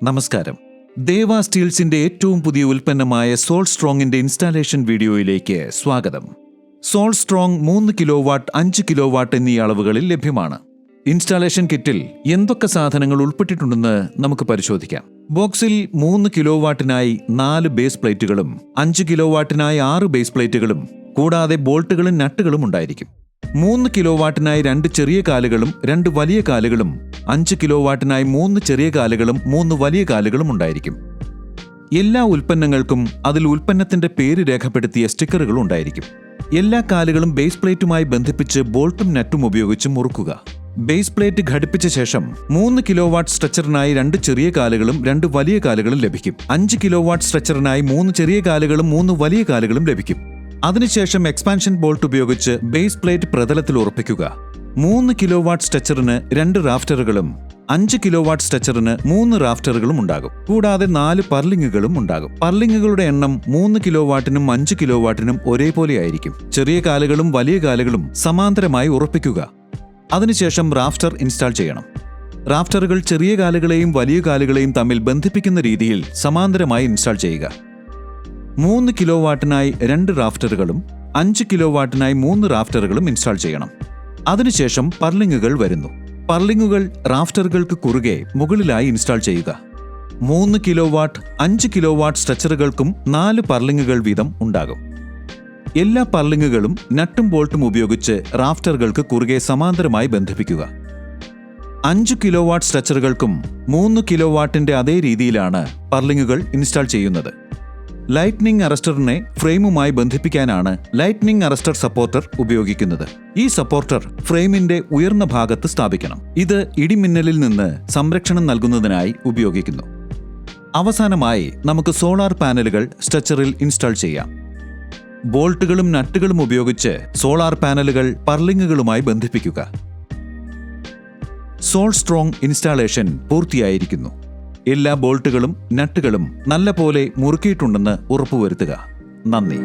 നമസ്കാരം. ദേവ സ്റ്റീൽസിന്റെ ഏറ്റവും പുതിയ ഉൽപ്പന്നമായ സോൾ സ്ട്രോങ്ങിന്റെ ഇൻസ്റ്റാളേഷൻ വീഡിയോയിലേക്ക് സ്വാഗതം. Sol Strong 3 kilowatt, 5 kilowatt എന്നീ അളവുകളിൽ ലഭ്യമാണ്. ഇൻസ്റ്റാളേഷൻ കിറ്റിൽ എന്തൊക്കെ സാധനങ്ങൾ ഉൾപ്പെട്ടിട്ടുണ്ടെന്ന് നമുക്ക് പരിശോധിക്കാം. ബോക്സിൽ 3 കിലോ വാട്ടിനായി 4 ബേസ് പ്ലേറ്റുകളും 5 കിലോ വാട്ടിനായി 6 ബേസ് പ്ലേറ്റുകളും കൂടാതെ ബോൾട്ടുകളും നട്ടുകളും ഉണ്ടായിരിക്കും. 3 കിലോ വാട്ടിനായി 2 ചെറിയ കാലുകളും 2 വലിയ കാലുകളും 5 കിലോ വാട്ടിനായി 3 ചെറിയ കാലുകളും 3 വലിയ കാലുകളും ഉണ്ടായിരിക്കും. എല്ലാ ഉൽപ്പന്നങ്ങൾക്കും അതിൽ ഉൽപ്പന്നത്തിന്റെ പേര് രേഖപ്പെടുത്തിയ സ്റ്റിക്കറുകൾ ഉണ്ടായിരിക്കും. എല്ലാ കാലുകളും ബേസ് പ്ലേറ്റുമായി ബന്ധിപ്പിച്ച് ബോൾട്ടും നട്ടും ഉപയോഗിച്ച് മുറുക്കുക. ബേസ് പ്ലേറ്റ് ഘടിപ്പിച്ച ശേഷം 3 കിലോ വാട്ട് സ്ട്രെച്ചറിനായി 2 ചെറിയ കാലുകളും 2 വലിയ കാലുകളും ലഭിക്കും. 5 കിലോ വാട്ട് സ്ട്രെച്ചറിനായി 3 ചെറിയ കാലുകളും 3 വലിയ കാലുകളും ലഭിക്കും. അതിനുശേഷം എക്സ്പാൻഷൻ ബോൾട്ട് ഉപയോഗിച്ച് ബേസ് പ്ലേറ്റ് പ്രതലത്തിൽ ഉറപ്പിക്കുക. 3 കിലോ വാട്ട് സ്ട്രെച്ചറിന് 2 റാഫ്റ്ററുകളും 5 കിലോ വാട്ട് സ്ട്രെച്ചറിന് 3 റാഫ്റ്ററുകളും ഉണ്ടാകും. കൂടാതെ 4 പർലിങ്ങുകളും ഉണ്ടാകും. പർലിങ്ങുകളുടെ എണ്ണം 3 കിലോ വാട്ടിനും 5 കിലോ വാട്ടിനും ഒരേപോലെ ആയിരിക്കും. ചെറിയ കാലുകളും വലിയ കാലുകളും സമാന്തരമായി ഉറപ്പിക്കുക. അതിനുശേഷം റാഫ്റ്റർ ഇൻസ്റ്റാൾ ചെയ്യണം. റാഫ്റ്ററുകൾ ചെറിയ കാലുകളെയും വലിയ കാലുകളെയും തമ്മിൽ ബന്ധിപ്പിക്കുന്ന രീതിയിൽ സമാന്തരമായി ഇൻസ്റ്റാൾ ചെയ്യുക. 3 കിലോ വാട്ടിനായി 2 റാഫ്റ്ററുകളും 5 കിലോ വാട്ടിനായി 3 റാഫ്റ്ററുകളും ഇൻസ്റ്റാൾ ചെയ്യണം. അതിനുശേഷം പർലിങ്ങുകൾ വരുന്നു. പർലിങ്ങുകൾ റാഫ്റ്ററുകൾക്ക് കുറുകെ മുകളിലായി ഇൻസ്റ്റാൾ ചെയ്യുക. 3 കിലോ വാട്ട്, 5 കിലോ വാട്ട് സ്ട്രെച്ചറുകൾക്കും 4 പർലിങ്ങുകൾ വീതം ഉണ്ടാകും. എല്ലാ പർലിങ്ങുകളും നട്ടും ബോൾട്ടും ഉപയോഗിച്ച് റാഫ്റ്ററുകൾക്ക് കുറുകെ സമാന്തരമായി ബന്ധിപ്പിക്കുക. 5 കിലോ വാട്ട് സ്ട്രെച്ചറുകൾക്കും 3 കിലോ വാട്ടിന്റെ അതേ രീതിയിലാണ് പർലിങ്ങുകൾ ഇൻസ്റ്റാൾ ചെയ്യുന്നത്. ലൈറ്റ്നിംഗ് അറസ്റ്ററിനെ ഫ്രെയിമുമായി ബന്ധിപ്പിക്കാനാണ് ലൈറ്റ്നിംഗ് അറസ്റ്റർ സപ്പോർട്ടർ ഉപയോഗിക്കുന്നത്. ഈ സപ്പോർട്ടർ ഫ്രെയിമിന്റെ ഉയർന്ന ഭാഗത്ത് സ്ഥാപിക്കണം. ഇത് ഇടിമിന്നലിൽ നിന്ന് സംരക്ഷണം നൽകുന്നതിനായി ഉപയോഗിക്കുന്നു. അവസാനമായി നമുക്ക് സോളാർ പാനലുകൾ സ്ട്രെച്ചറിൽ ഇൻസ്റ്റാൾ ചെയ്യാം. ബോൾട്ടുകളും നട്ടുകളും ഉപയോഗിച്ച് സോളാർ പാനലുകൾ പർലിങ്ങുകളുമായി ബന്ധിപ്പിക്കുക. സോൾ സ്ട്രോങ് ഇൻസ്റ്റാളേഷൻ പൂർത്തിയായിരിക്കുന്നു. എല്ലാ ബോൾട്ടുകളും നട്ടുകളും നല്ലപോലെ മുറുക്കിയിട്ടുണ്ടെന്ന് ഉറപ്പുവരുത്തുക. നന്ദി.